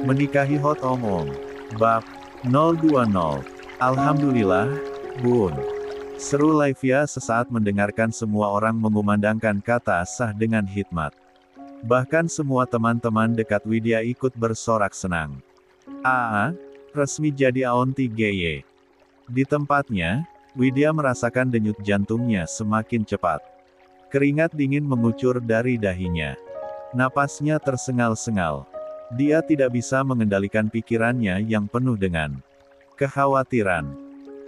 Menikahi Hot Om. Bab 020. Alhamdulillah, Bun. Seru Laivia sesaat mendengarkan semua orang mengumandangkan kata sah dengan hikmat. Bahkan semua teman-teman dekat Widya ikut bersorak senang. Resmi jadi Aunty Geye. Di tempatnya, Widya merasakan denyut jantungnya semakin cepat. Keringat dingin mengucur dari dahinya. Napasnya tersengal-sengal. Dia tidak bisa mengendalikan pikirannya yang penuh dengan kekhawatiran.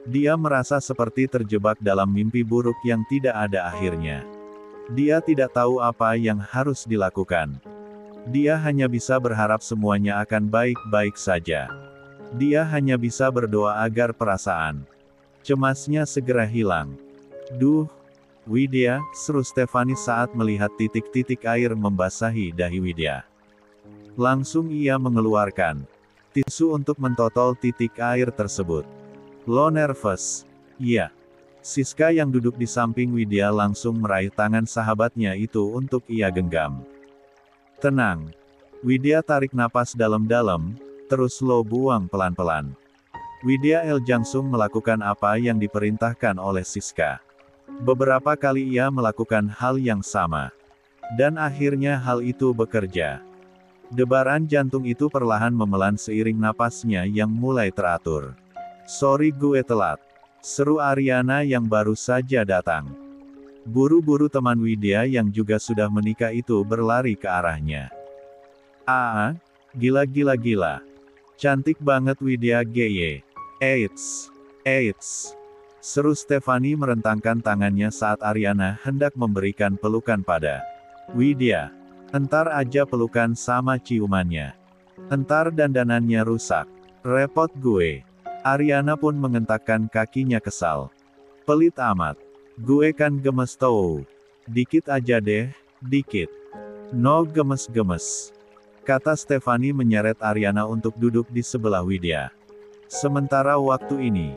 Dia merasa seperti terjebak dalam mimpi buruk yang tidak ada akhirnya. Dia tidak tahu apa yang harus dilakukan. Dia hanya bisa berharap semuanya akan baik-baik saja. Dia hanya bisa berdoa agar perasaan cemasnya segera hilang. Duh, Widya, seru Stefani saat melihat titik-titik air membasahi dahi Widya. Langsung ia mengeluarkan tisu untuk mentotol titik air tersebut. Lo nervous? Iya. Siska yang duduk di samping Widya langsung meraih tangan sahabatnya itu untuk ia genggam. Tenang. Widya tarik napas dalam-dalam, terus lo buang pelan-pelan. Widya Eljangsung melakukan apa yang diperintahkan oleh Siska. Beberapa kali ia melakukan hal yang sama. Dan akhirnya hal itu bekerja. Debaran jantung itu perlahan memelan seiring napasnya yang mulai teratur. Sorry gue telat. Seru Ariana yang baru saja datang. Buru-buru teman Widya yang juga sudah menikah itu berlari ke arahnya. Gila. Cantik banget Widya Geye. Eits. Seru Stefani merentangkan tangannya saat Ariana hendak memberikan pelukan pada Widya. Entar aja pelukan sama ciumannya. Entar dandanannya rusak. Repot gue. Ariana pun mengentakkan kakinya kesal. Pelit amat. Gue kan gemes tau. Dikit aja deh, dikit. No gemes-gemes. Kata Stefani menyeret Ariana untuk duduk di sebelah Widya. Sementara waktu ini,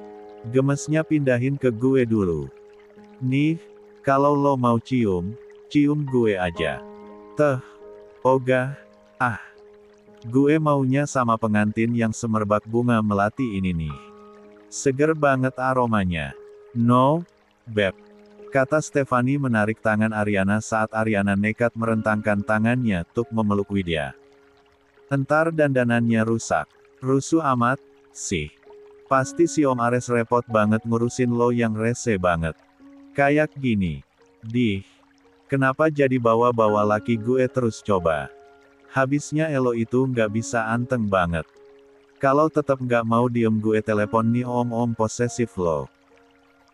gemesnya pindahin ke gue dulu. Nih, kalau lo mau cium gue aja. Ogah. Gue maunya sama pengantin yang semerbak bunga melati ini nih. Seger banget aromanya. No, beb. Kata Stefani menarik tangan Ariana saat Ariana nekat merentangkan tangannya untuk memeluk Widya. Entar dandanannya rusak. Rusuh amat, sih. Pasti si Om Ares repot banget ngurusin lo yang rese banget. Kayak gini. Kenapa jadi bawa-bawa laki gue terus coba? Habisnya Elo itu nggak bisa anteng banget. Kalau tetap nggak mau diem gue telepon nih om-om posesif lo.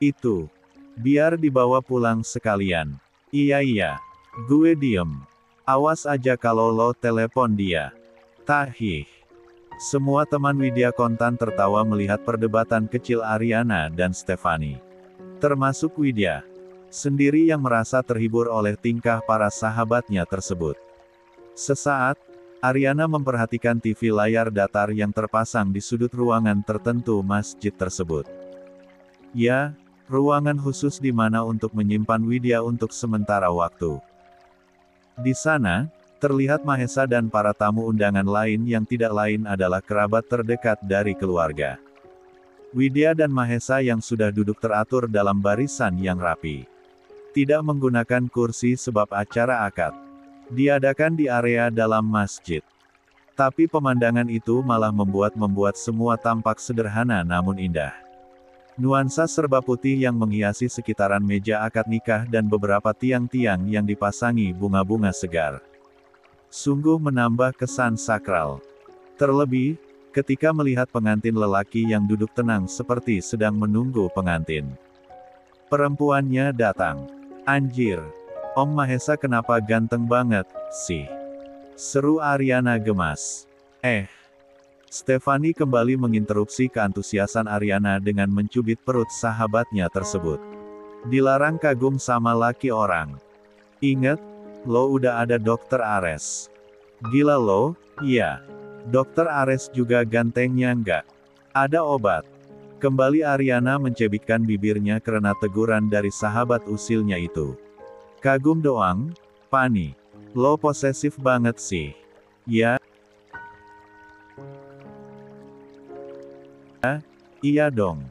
Itu. Biar dibawa pulang sekalian. Iya. Gue diem. Awas aja kalau lo telepon dia. Tahih. Semua teman Widya kontan tertawa melihat perdebatan kecil Ariana dan Stefani. Termasuk Widya sendiri yang merasa terhibur oleh tingkah para sahabatnya tersebut. Sesaat, Ariana memperhatikan TV layar datar yang terpasang di sudut ruangan tertentu masjid tersebut. Ya, ruangan khusus di mana untuk menyimpan Widya untuk sementara waktu. Di sana, terlihat Mahesa dan para tamu undangan lain yang tidak lain adalah kerabat terdekat dari keluarga. Widya dan Mahesa yang sudah duduk teratur dalam barisan yang rapi. Tidak menggunakan kursi sebab acara akad diadakan di area dalam masjid. Tapi pemandangan itu malah membuat semua tampak sederhana namun indah. Nuansa serba putih yang menghiasi sekitaran meja akad nikah dan beberapa tiang-tiang yang dipasangi bunga-bunga segar. Sungguh menambah kesan sakral. Terlebih, ketika melihat pengantin lelaki yang duduk tenang seperti sedang menunggu pengantin. Perempuannya datang. Anjir. Om Mahesa kenapa ganteng banget, sih? Seru Ariana gemas. Stefani kembali menginterupsi keantusiasan Ariana dengan mencubit perut sahabatnya tersebut. Dilarang kagum sama laki orang. Ingat, lo udah ada Dokter Ares. Gila lo, iya. Dokter Ares juga gantengnya nggak? Ada obat. Kembali Ariana mencebitkan bibirnya karena teguran dari sahabat usilnya itu. Kagum doang, Pani. Lo posesif banget sih. Ya, Iya dong.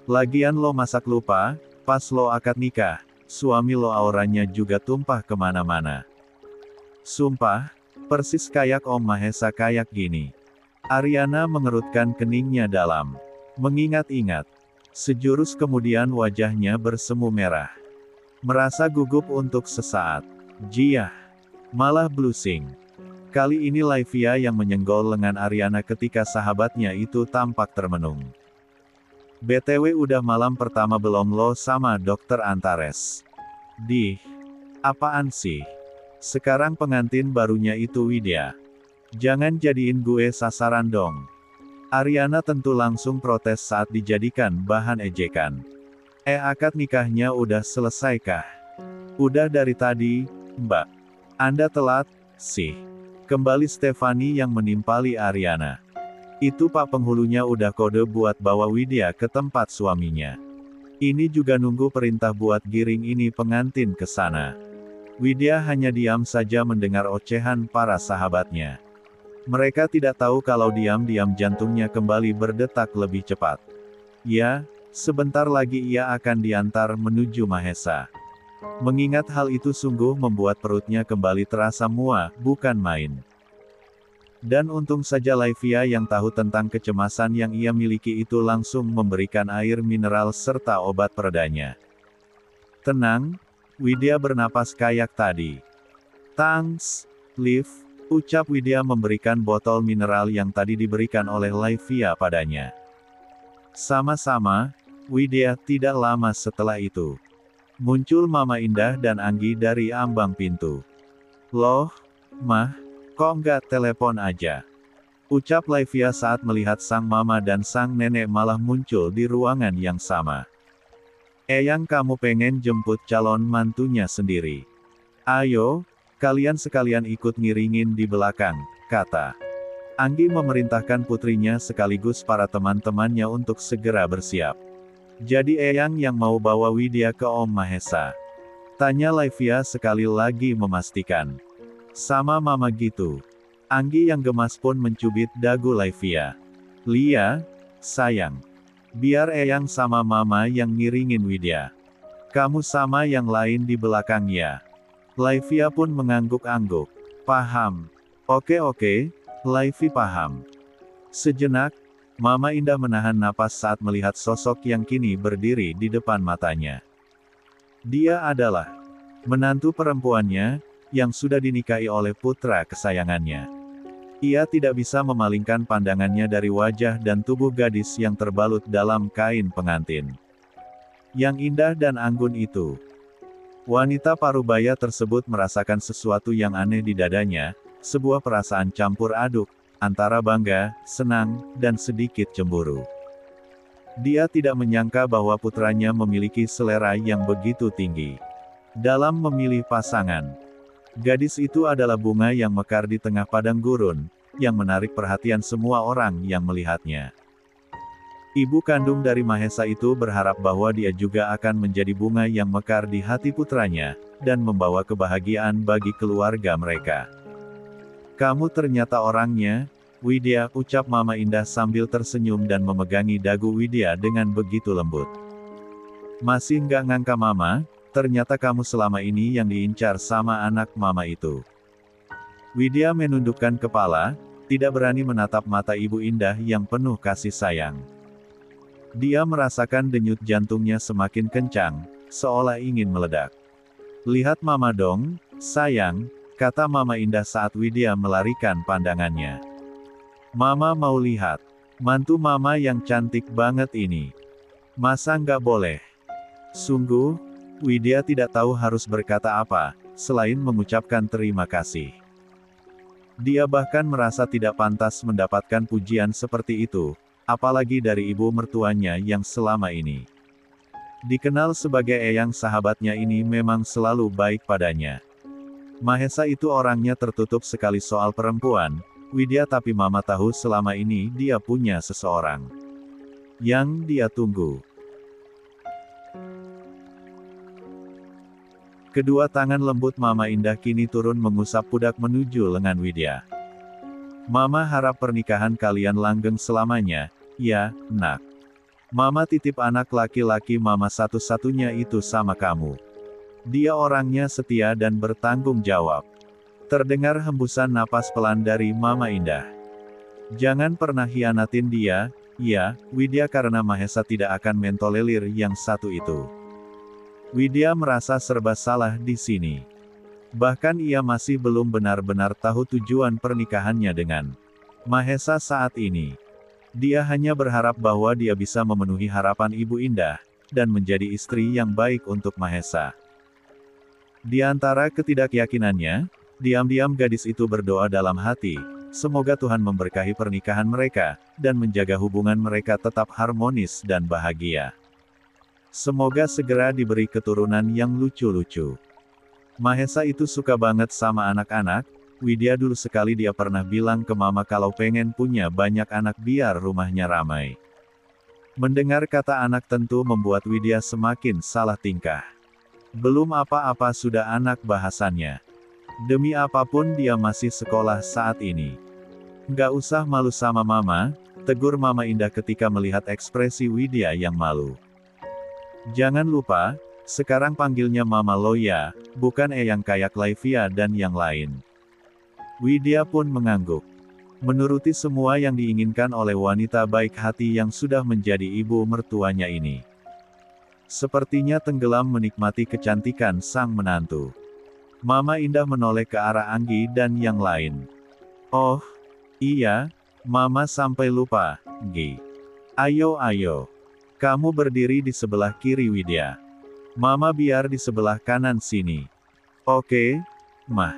Lagian lo masak lupa, pas lo akad nikah, suami lo auranya juga tumpah kemana-mana. Sumpah, persis kayak Om Mahesa kayak gini. Aryana mengerutkan keningnya dalam. Mengingat-ingat. Sejurus kemudian wajahnya bersemu merah. Merasa gugup untuk sesaat. Jiah. Malah blusing. Kali ini Laivia yang menyenggol lengan Aryana ketika sahabatnya itu tampak termenung. BTW udah malam pertama belum lo sama Dokter Antares? Apaan sih? Sekarang pengantin barunya itu Widya. Jangan jadiin gue sasaran dong. Aryana tentu langsung protes saat dijadikan bahan ejekan. Akad nikahnya udah selesai kah? Udah dari tadi, Mbak. Anda telat, sih. Kembali Stefani yang menimpali Aryana. Itu Pak penghulunya udah kode buat bawa Widya ke tempat suaminya. Ini juga nunggu perintah buat giring ini pengantin ke sana. Widya hanya diam saja mendengar ocehan para sahabatnya. Mereka tidak tahu kalau diam-diam jantungnya kembali berdetak lebih cepat. Ya, sebentar lagi ia akan diantar menuju Mahesa. Mengingat hal itu sungguh membuat perutnya kembali terasa mual, bukan main. Dan untung saja Laivia yang tahu tentang kecemasan yang ia miliki itu langsung memberikan air mineral serta obat peredanya. Tenang, Widya bernapas kayak tadi. Thanks, Liv, ucap Widya memberikan botol mineral yang tadi diberikan oleh Laivia padanya. Sama-sama, Widya. Tidak lama setelah itu. Muncul Mama Indah dan Anggi dari ambang pintu. Loh, Mah, kok nggak telepon aja? Ucap Laivia saat melihat sang mama dan sang nenek malah muncul di ruangan yang sama. Eyang kamu pengen jemput calon mantunya sendiri. Ayo, kalian sekalian ikut ngiringin di belakang, kata. Anggi memerintahkan putrinya sekaligus para teman-temannya untuk segera bersiap. Jadi Eyang yang mau bawa Widya ke Om Mahesa? Tanya Laivia sekali lagi memastikan. Sama mama gitu. Anggi yang gemas pun mencubit dagu Laivia. Lia, sayang. Biar Eyang sama mama yang ngiringin Widya. Kamu sama yang lain di belakang ya. Laivia pun mengangguk-angguk. Paham. Oke, Laivi paham. Sejenak, Mama Indah menahan napas saat melihat sosok yang kini berdiri di depan matanya. Dia adalah menantu perempuannya, yang sudah dinikahi oleh putra kesayangannya. Ia tidak bisa memalingkan pandangannya dari wajah dan tubuh gadis yang terbalut dalam kain pengantin. Yang indah dan anggun itu. Wanita parubaya tersebut merasakan sesuatu yang aneh di dadanya, sebuah perasaan campur aduk, antara bangga, senang, dan sedikit cemburu. Dia tidak menyangka bahwa putranya memiliki selera yang begitu tinggi. Dalam memilih pasangan, gadis itu adalah bunga yang mekar di tengah padang gurun, yang menarik perhatian semua orang yang melihatnya. Ibu kandung dari Mahesa itu berharap bahwa dia juga akan menjadi bunga yang mekar di hati putranya, dan membawa kebahagiaan bagi keluarga mereka. Kamu ternyata orangnya, Widya, ucap Mama Indah sambil tersenyum dan memegangi dagu Widya dengan begitu lembut. Masih nggak ngangka Mama, ternyata kamu selama ini yang diincar sama anak Mama itu. Widya menundukkan kepala, tidak berani menatap mata Ibu Indah yang penuh kasih sayang. Dia merasakan denyut jantungnya semakin kencang, seolah ingin meledak. Lihat Mama dong, sayang, kata Mama Indah saat Widya melarikan pandangannya. Mama mau lihat. Mantu Mama yang cantik banget ini. Masa nggak boleh? Sungguh, Widya tidak tahu harus berkata apa, selain mengucapkan terima kasih. Dia bahkan merasa tidak pantas mendapatkan pujian seperti itu, apalagi dari ibu mertuanya yang selama ini dikenal sebagai eyang sahabatnya ini memang selalu baik padanya. Mahesa itu orangnya tertutup sekali soal perempuan, Widya, tapi Mama tahu selama ini dia punya seseorang yang dia tunggu. Kedua tangan lembut Mama Indah kini turun mengusap pundak menuju lengan Widya. Mama harap pernikahan kalian langgeng selamanya, Ya, nak. Mama titip anak laki-laki mama satu-satunya itu sama kamu. Dia orangnya setia dan bertanggung jawab. Terdengar hembusan napas pelan dari Mama Indah. Jangan pernah hianatin dia, ya, Widya, karena Mahesa tidak akan mentolerir yang satu itu. Widya merasa serba salah di sini. Bahkan ia masih belum benar-benar tahu tujuan pernikahannya dengan Mahesa saat ini. Dia hanya berharap bahwa dia bisa memenuhi harapan Ibu Indah, dan menjadi istri yang baik untuk Mahesa. Di antara ketidakyakinannya, diam-diam gadis itu berdoa dalam hati, semoga Tuhan memberkahi pernikahan mereka, dan menjaga hubungan mereka tetap harmonis dan bahagia. Semoga segera diberi keturunan yang lucu-lucu. Mahesa itu suka banget sama anak-anak. Widya dulu sekali dia pernah bilang ke mama kalau pengen punya banyak anak biar rumahnya ramai. Mendengar kata anak tentu membuat Widya semakin salah tingkah. Belum apa-apa sudah anak bahasannya. Demi apapun dia masih sekolah saat ini. Nggak usah malu sama mama, tegur Mama Indah ketika melihat ekspresi Widya yang malu. Jangan lupa, sekarang panggilnya Mama lo ya, bukan Eyang kayak Laivia dan yang lain. Widya pun mengangguk. Menuruti semua yang diinginkan oleh wanita baik hati yang sudah menjadi ibu mertuanya ini. Sepertinya tenggelam menikmati kecantikan sang menantu. Mama Indah menoleh ke arah Anggi dan yang lain. Oh, iya, Mama sampai lupa, Gi. Ayo. Kamu berdiri di sebelah kiri Widya. Mama biar di sebelah kanan sini. Oke, Mah.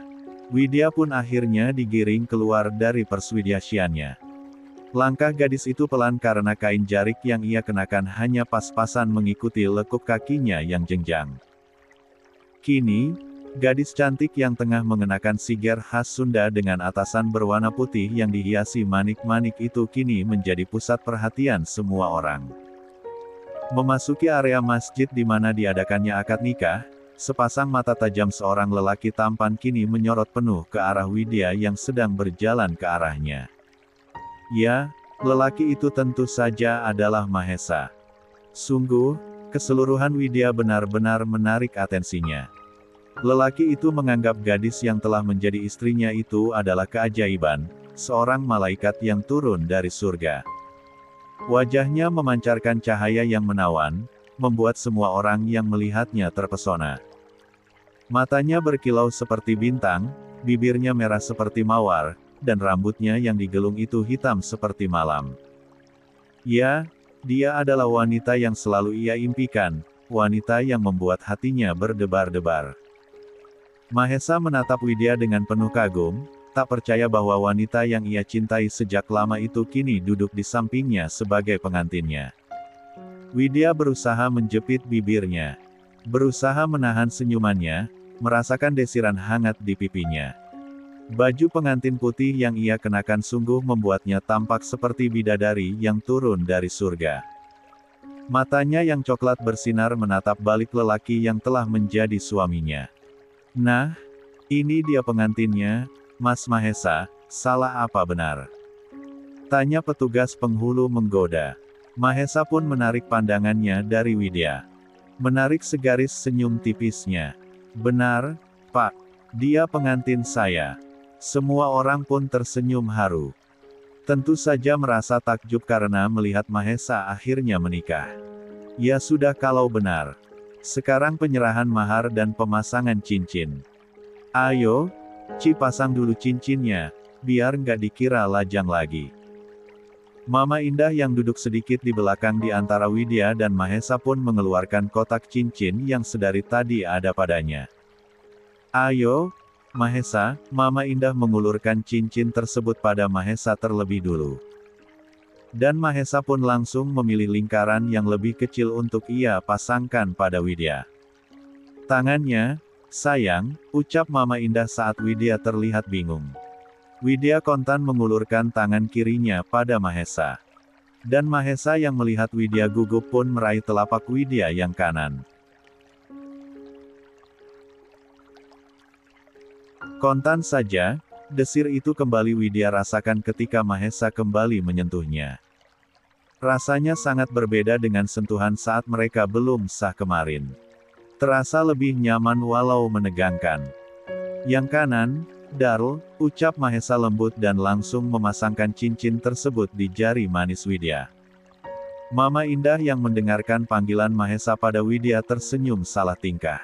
Widya pun akhirnya digiring keluar dari perswidyasiannya. Langkah gadis itu pelan karena kain jarik yang ia kenakan hanya pas-pasan mengikuti lekuk kakinya yang jenjang. Kini, gadis cantik yang tengah mengenakan siger khas Sunda dengan atasan berwarna putih yang dihiasi manik-manik itu kini menjadi pusat perhatian semua orang. Memasuki area masjid di mana diadakannya akad nikah, sepasang mata tajam seorang lelaki tampan kini menyorot penuh ke arah Widya yang sedang berjalan ke arahnya. Ya, lelaki itu tentu saja adalah Mahesa. Sungguh, keseluruhan Widya benar-benar menarik atensinya. Lelaki itu menganggap gadis yang telah menjadi istrinya itu adalah keajaiban, seorang malaikat yang turun dari surga. Wajahnya memancarkan cahaya yang menawan, membuat semua orang yang melihatnya terpesona. Matanya berkilau seperti bintang, bibirnya merah seperti mawar, dan rambutnya yang digelung itu hitam seperti malam. Ya, dia adalah wanita yang selalu ia impikan, wanita yang membuat hatinya berdebar-debar. Mahesa menatap Widya dengan penuh kagum, tak percaya bahwa wanita yang ia cintai sejak lama itu kini duduk di sampingnya sebagai pengantinnya. Widya berusaha menjepit bibirnya. Berusaha menahan senyumannya, merasakan desiran hangat di pipinya. Baju pengantin putih yang ia kenakan sungguh membuatnya tampak seperti bidadari yang turun dari surga. Matanya yang coklat bersinar menatap balik lelaki yang telah menjadi suaminya. Nah, ini dia pengantinnya, Mas Mahesa, salah apa benar? Tanya petugas penghulu menggoda. Mahesa pun menarik pandangannya dari Widya. Menarik segaris senyum tipisnya. Benar, Pak. Dia pengantin saya. Semua orang pun tersenyum haru. Tentu saja merasa takjub karena melihat Mahesa akhirnya menikah. Ya sudah kalau benar. Sekarang penyerahan mahar dan pemasangan cincin. Ayo, Ci pasang dulu cincinnya, biar nggak dikira lajang lagi. Mama Indah yang duduk sedikit di belakang di antara Widya dan Mahesa pun mengeluarkan kotak cincin yang sedari tadi ada padanya. Ayo, Mahesa, Mama Indah mengulurkan cincin tersebut pada Mahesa terlebih dulu. Dan Mahesa pun langsung memilih lingkaran yang lebih kecil untuk ia pasangkan pada Widya. Tangannya, sayang, ucap Mama Indah saat Widya terlihat bingung. Widya kontan mengulurkan tangan kirinya pada Mahesa. Dan Mahesa yang melihat Widya gugup pun meraih telapak Widya yang kanan. Kontan saja, desir itu kembali Widya rasakan ketika Mahesa kembali menyentuhnya. Rasanya sangat berbeda dengan sentuhan saat mereka belum sah kemarin. Terasa lebih nyaman walau menegangkan. Yang kanan, Darl, ucap Mahesa lembut dan langsung memasangkan cincin tersebut di jari manis Widya. Mama Indah yang mendengarkan panggilan Mahesa pada Widya tersenyum salah tingkah.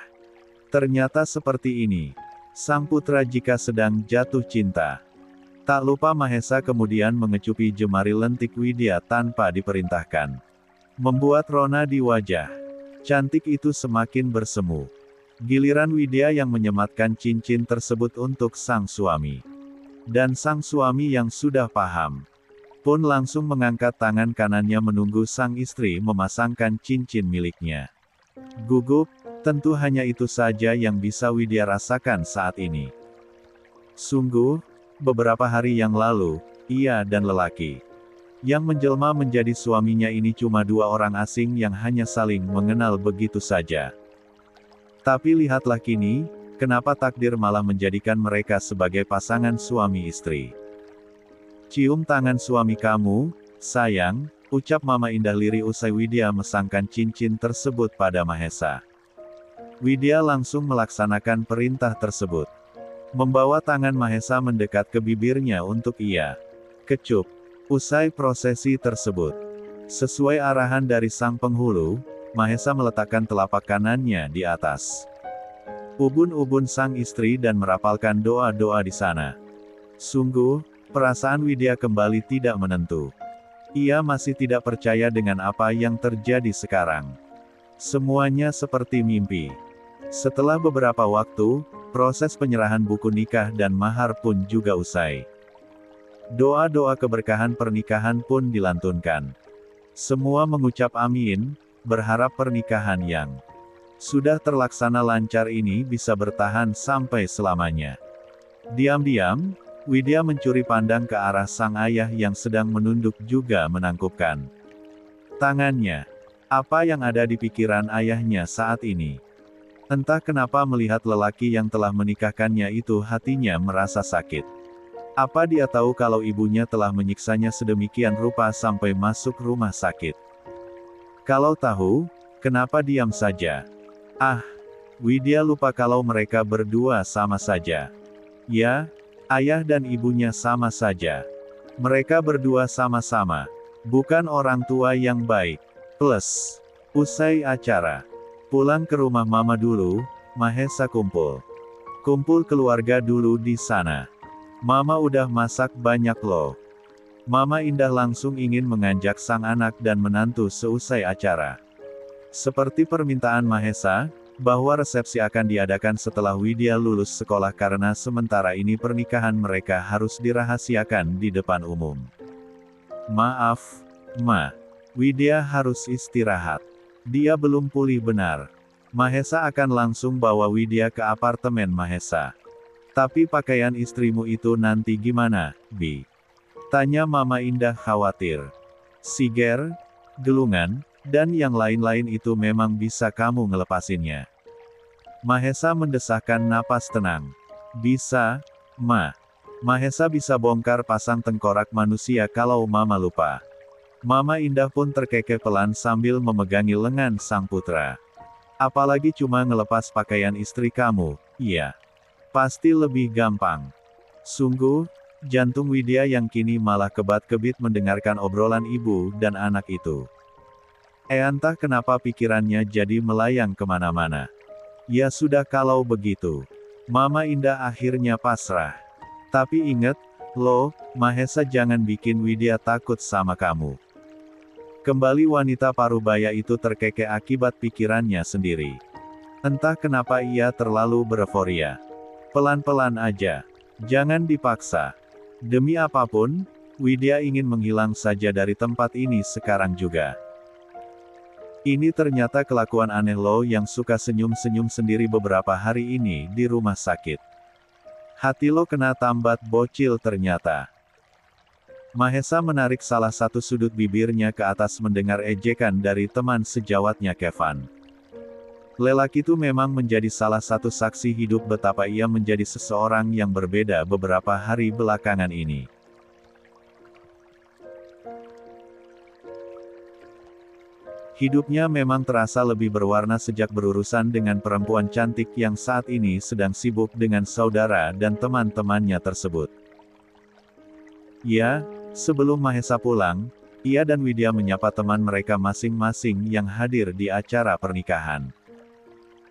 Ternyata seperti ini sang putra jika sedang jatuh cinta. Tak lupa Mahesa kemudian mengecupi jemari lentik Widya tanpa diperintahkan. Membuat rona di wajah cantik itu semakin bersemu. Giliran Widya yang menyematkan cincin tersebut untuk sang suami. Dan sang suami yang sudah paham pun langsung mengangkat tangan kanannya menunggu sang istri memasangkan cincin miliknya. Gugup, tentu hanya itu saja yang bisa Widya rasakan saat ini. Sungguh, beberapa hari yang lalu, ia dan lelaki yang menjelma menjadi suaminya ini cuma dua orang asing yang hanya saling mengenal begitu saja. Tapi lihatlah kini, kenapa takdir malah menjadikan mereka sebagai pasangan suami istri. Cium tangan suami kamu, sayang, ucap Mama Indah lirih usai Widya mesangkan cincin tersebut pada Mahesa. Widya langsung melaksanakan perintah tersebut. Membawa tangan Mahesa mendekat ke bibirnya untuk ia kecup. Usai prosesi tersebut, sesuai arahan dari sang penghulu, Mahesa meletakkan telapak kanannya di atas ubun-ubun sang istri dan merapalkan doa-doa di sana. Sungguh, perasaan Widya kembali tidak menentu. Ia masih tidak percaya dengan apa yang terjadi sekarang. Semuanya seperti mimpi. Setelah beberapa waktu, proses penyerahan buku nikah dan mahar pun juga usai. Doa-doa keberkahan pernikahan pun dilantunkan. Semua mengucap amin, berharap pernikahan yang sudah terlaksana lancar ini bisa bertahan sampai selamanya. Diam-diam, Widya mencuri pandang ke arah sang ayah yang sedang menunduk juga menangkupkan tangannya. Apa yang ada di pikiran ayahnya saat ini? Entah kenapa melihat lelaki yang telah menikahkannya itu hatinya merasa sakit. Apa dia tahu kalau ibunya telah menyiksanya sedemikian rupa sampai masuk rumah sakit? Kalau tahu, kenapa diam saja? Ah, Widya lupa kalau mereka berdua sama saja. Ya, ayah dan ibunya sama saja. Mereka berdua sama-sama bukan orang tua yang baik. Plus, usai acara, pulang ke rumah mama dulu, Mahesa kumpul keluarga dulu di sana. Mama udah masak banyak loh. Mama Indah langsung ingin mengajak sang anak dan menantu seusai acara. Seperti permintaan Mahesa, bahwa resepsi akan diadakan setelah Widya lulus sekolah karena sementara ini pernikahan mereka harus dirahasiakan di depan umum. Maaf, Ma. Widya harus istirahat. Dia belum pulih benar. Mahesa akan langsung bawa Widya ke apartemen Mahesa. Tapi pakaian istrimu itu nanti gimana, Bi? Tanya Mama Indah khawatir. Siger, gelungan, dan yang lain-lain itu memang bisa kamu ngelepasinnya. Mahesa mendesahkan napas tenang. Bisa, Ma. Mahesa bisa bongkar pasang tengkorak manusia kalau Mama lupa. Mama Indah pun terkekeh pelan sambil memegangi lengan sang putra. Apalagi cuma ngelepas pakaian istri kamu, iya. Pasti lebih gampang. Sungguh, jantung Widya yang kini malah kebat-kebit mendengarkan obrolan ibu dan anak itu. Entah kenapa pikirannya jadi melayang kemana-mana. Ya sudah kalau begitu. Mama Indah akhirnya pasrah. Tapi ingat, loh, Mahesa jangan bikin Widya takut sama kamu. Kembali wanita parubaya itu terkekeh akibat pikirannya sendiri. Entah kenapa ia terlalu bereforia. Pelan-pelan aja. Jangan dipaksa. Demi apapun, Widya ingin menghilang saja dari tempat ini sekarang juga. Ini ternyata kelakuan aneh lo yang suka senyum-senyum sendiri beberapa hari ini di rumah sakit. Hati lo kena tambat bocil ternyata. Mahesa menarik salah satu sudut bibirnya ke atas mendengar ejekan dari teman sejawatnya Kevin. Lelaki itu memang menjadi salah satu saksi hidup betapa ia menjadi seseorang yang berbeda beberapa hari belakangan ini. Hidupnya memang terasa lebih berwarna sejak berurusan dengan perempuan cantik yang saat ini sedang sibuk dengan saudara dan teman-temannya tersebut. Ya, sebelum Mahesa pulang, ia dan Widya menyapa teman mereka masing-masing yang hadir di acara pernikahan.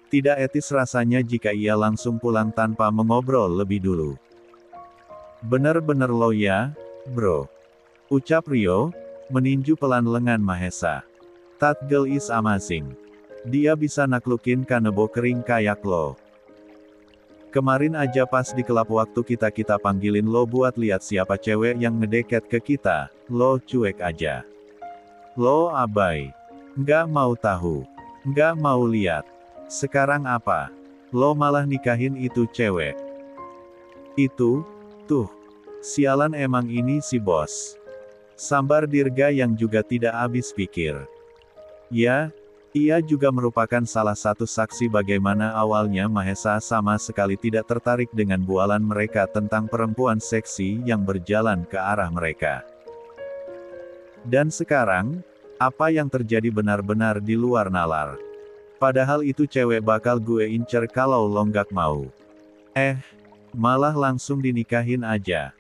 Tidak etis rasanya jika ia langsung pulang tanpa mengobrol lebih dulu. Bener-bener lo ya, bro. Ucap Rio, meninju pelan lengan Mahesa. That girl is amazing. Dia bisa naklukin kanebo kering kayak lo. Kemarin aja pas di kelab waktu kita panggilin lo buat lihat siapa cewek yang ngedeket ke kita, lo cuek aja. Lo abai. Nggak mau tahu. Nggak mau lihat. Sekarang apa? Lo malah nikahin itu cewek. Itu, tuh. Sialan emang ini si bos. Sambar Dirga yang juga tidak habis pikir. Ya, ia juga merupakan salah satu saksi bagaimana awalnya Mahesa sama sekali tidak tertarik dengan bualan mereka tentang perempuan seksi yang berjalan ke arah mereka. Dan sekarang, apa yang terjadi benar-benar di luar nalar. Padahal itu cewek bakal gue incer kalau lo nggak mau. Malah langsung dinikahin aja.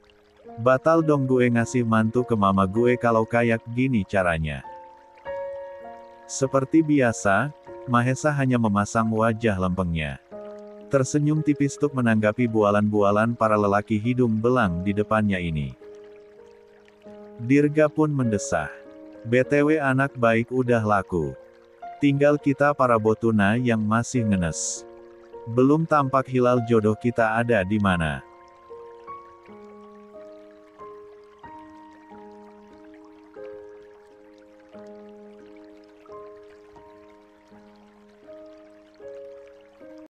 Batal dong gue ngasih mantu ke mama gue kalau kayak gini caranya. Seperti biasa, Mahesa hanya memasang wajah lempengnya. Tersenyum tipis untuk menanggapi bualan-bualan para lelaki hidung belang di depannya ini. Dirga pun mendesah. BTW anak baik udah laku. Tinggal kita para botuna yang masih ngenes. Belum tampak hilal jodoh kita ada di mana.